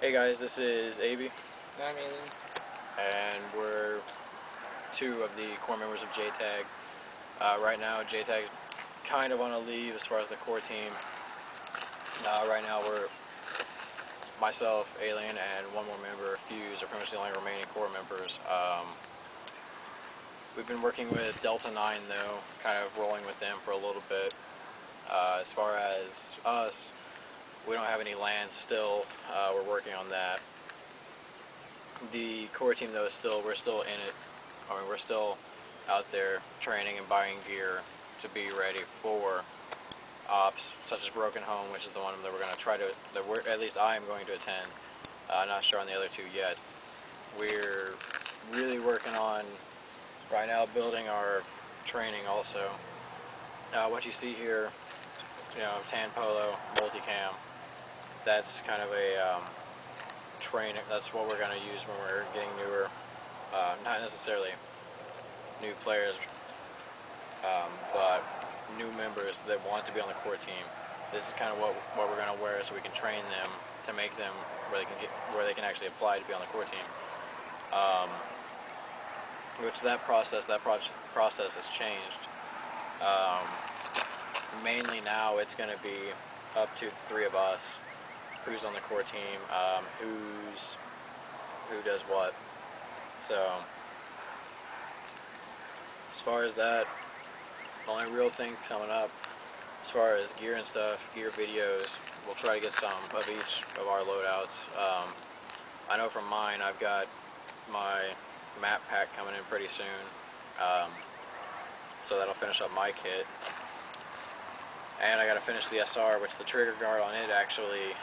Hey guys, this is Avi, I'm Alien. and we're two of the core members of JTAG. Right now, JTAG's kind of on a leave as far as the core team. Right now, we're myself, Alien, and one more member, Fuse, are pretty much the only remaining core members. We've been working with Delta 9 though, kind of rolling with them for a little bit. As far as us, we don't have any land still. We're working on that. The core team though we're still in it. I mean, we're still out there training and buying gear to be ready for ops such as Broken Home, which is the one that we're going to try to, at least I am going to attend. Not sure on the other two yet. We're really working on right now building our training also. What you see here, tan polo, multicam, that's kind of a training. That's what we're going to use when we're getting newer, not necessarily new players, but new members that want to be on the core team. This is kind of what we're going to wear, so we can train them to make them where they can actually apply to be on the core team. Which that process has changed. Mainly now it's going to be up to the three of us, who's on the core team, who does what. So as far as that, the only real thing coming up as far as gear and stuff, gear videos, we'll try to get some of each of our loadouts. I know from mine, I've got my map pack coming in pretty soon, so that'll finish up my kit. And I got to finish the SR, which the trigger guard on it actually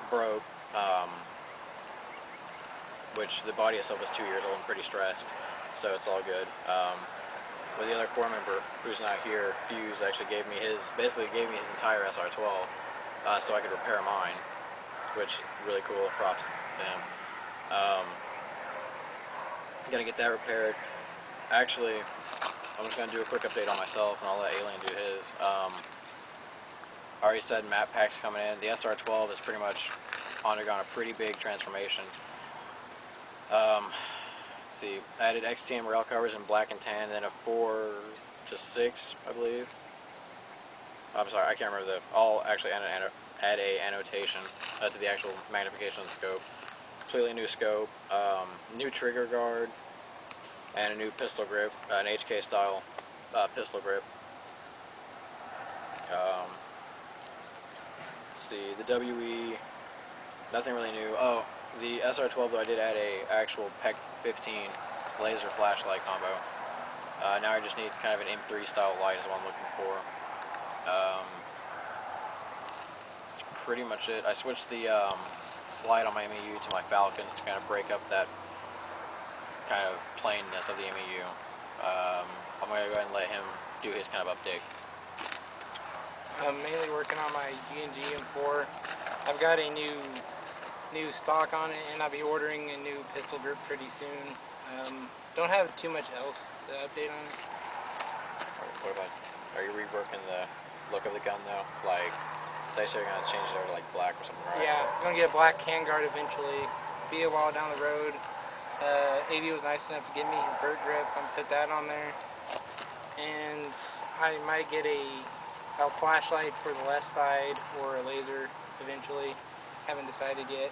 broke, which the body itself is 2 years old and pretty stressed, so it's all good. With the other core member who's not here, Fuse, actually basically gave me his entire SR-12 so I could repair mine, which is really cool. Props to him. Gonna get that repaired. Actually, I'm just gonna do a quick update on myself, and I'll let Alien do his. I already said map pack's coming in. The SR-12 has pretty much undergone a pretty big transformation. Let's see, I added XTM rail covers in black and tan, and then a 4 to 6, I believe. I'm sorry, I can't remember I'll actually add a annotation to the actual magnification of the scope. Completely new scope, new trigger guard, and a new pistol grip, an HK style pistol grip. Let's see, the WE, nothing really new. Oh, the SR-12 though, I did add a actual PEC 15 laser flashlight combo. Now I just need kind of an M3 style light is what I'm looking for. That's pretty much it. I switched the slide on my MEU to my Falcons to kind of break up that kind of plainness of the MEU. I'm going to go ahead and let him do his kind of update. I'm mainly working on my G&G M4. I've got a new stock on it, and I'll be ordering a new pistol grip pretty soon. Don't have too much else to update on it. What about, are you reworking the look of the gun though? Like, they say you're going to change it over to like black or something, right? Yeah, I'm going to get a black handguard eventually. Be a while down the road. AV was nice enough to give me his Burt grip. I'm going to put that on there. And I might get a flashlight for the left side or a laser eventually. Haven't decided yet.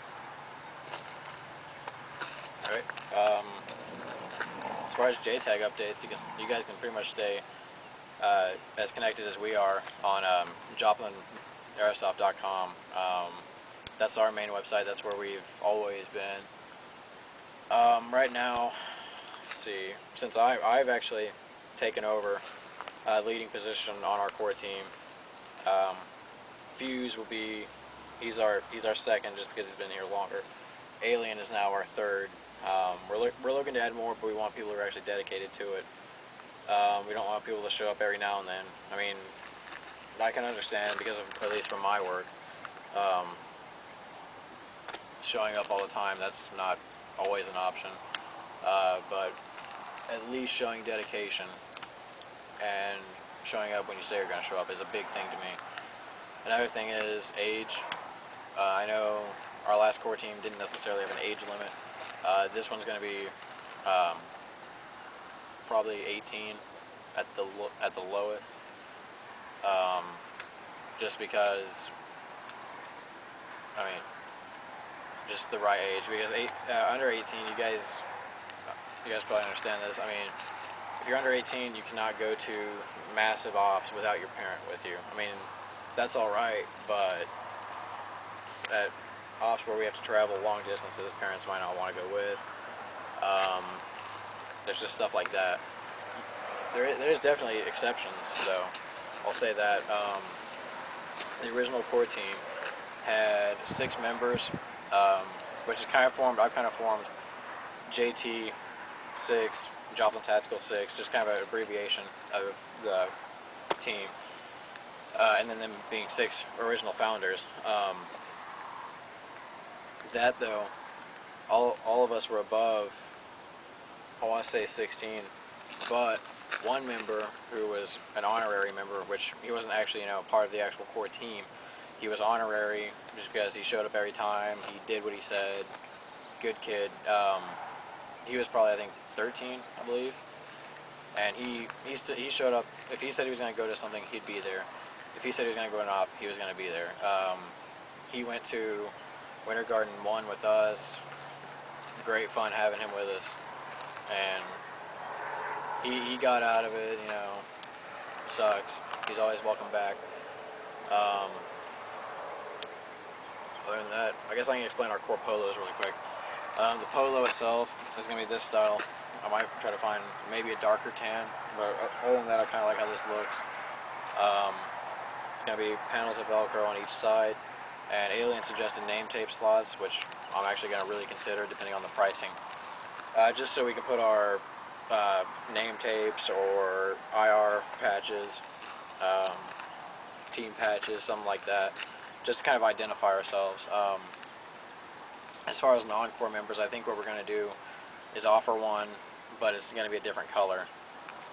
Alright, as far as JTAG updates, you guys can pretty much stay as connected as we are on Joplin Airsoft.com. That's our main website. That's where we've always been. Right now, let's see, since I've actually taken over leading position on our core team, Fuse will be, he's our second just because he's been here longer. Alien is now our third. We're looking to add more, but we want people who are actually dedicated to it. We don't want people to show up every now and then. I mean, I can understand because of, at least from my work, showing up all the time, that's not always an option. But at least showing dedication and showing up when you say you're going to show up is a big thing to me. Another thing is age. I know our last core team didn't necessarily have an age limit. This one's going to be probably 18 at the lowest, just because, I mean, just the right age. Because under 18, you guys probably understand this. I mean, if you're under 18, you cannot go to massive ops without your parent with you. I mean, that's all right, but at ops where we have to travel long distances, parents might not want to go with. There's just stuff like that. There's definitely exceptions, though. I'll say that. The original core team had 6 members, which is kind of formed. I've kind of formed JT6, Joplin Tactical 6, just kind of an abbreviation of the team, and then them being 6 original founders. That though, all of us were above, I want to say 16, but one member who was an honorary member, which he wasn't actually, part of the actual core team. He was honorary just because he showed up every time. He did what he said. Good kid. He was probably, I think, 13, I believe. And he showed up. If he said he was going to go to something, he'd be there. If he said he was going to go to an op, he was going to be there. He went to Winter Garden 1 with us. Great fun having him with us. And he got out of it, sucks. He's always welcome back. Other than that, I guess I can explain our core polos really quick. The polo itself is going to be this style. I might try to find maybe a darker tan, but other than that, I kind of like how this looks. It's going to be panels of Velcro on each side, and Alien suggested name tape slots, which I'm actually going to really consider depending on the pricing. Just so we can put our name tapes or IR patches, team patches, something like that, just to kind of identify ourselves. As far as non-core members, I think what we're going to do is offer one, but it's going to be a different color.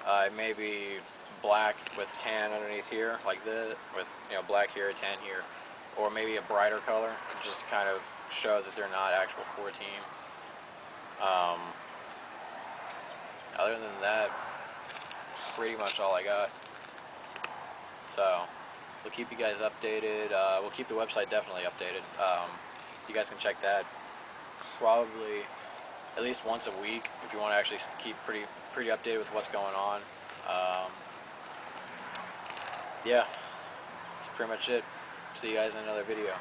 It may be black with tan underneath here, like this, with black here, tan here, or maybe a brighter color, just to kind of show that they're not actual core team. Other than that, pretty much all I got. So we'll keep you guys updated. We'll keep the website definitely updated. You guys can check that probably at least once a week if you want to actually keep pretty updated with what's going on. Yeah, that's pretty much it. See you guys in another video.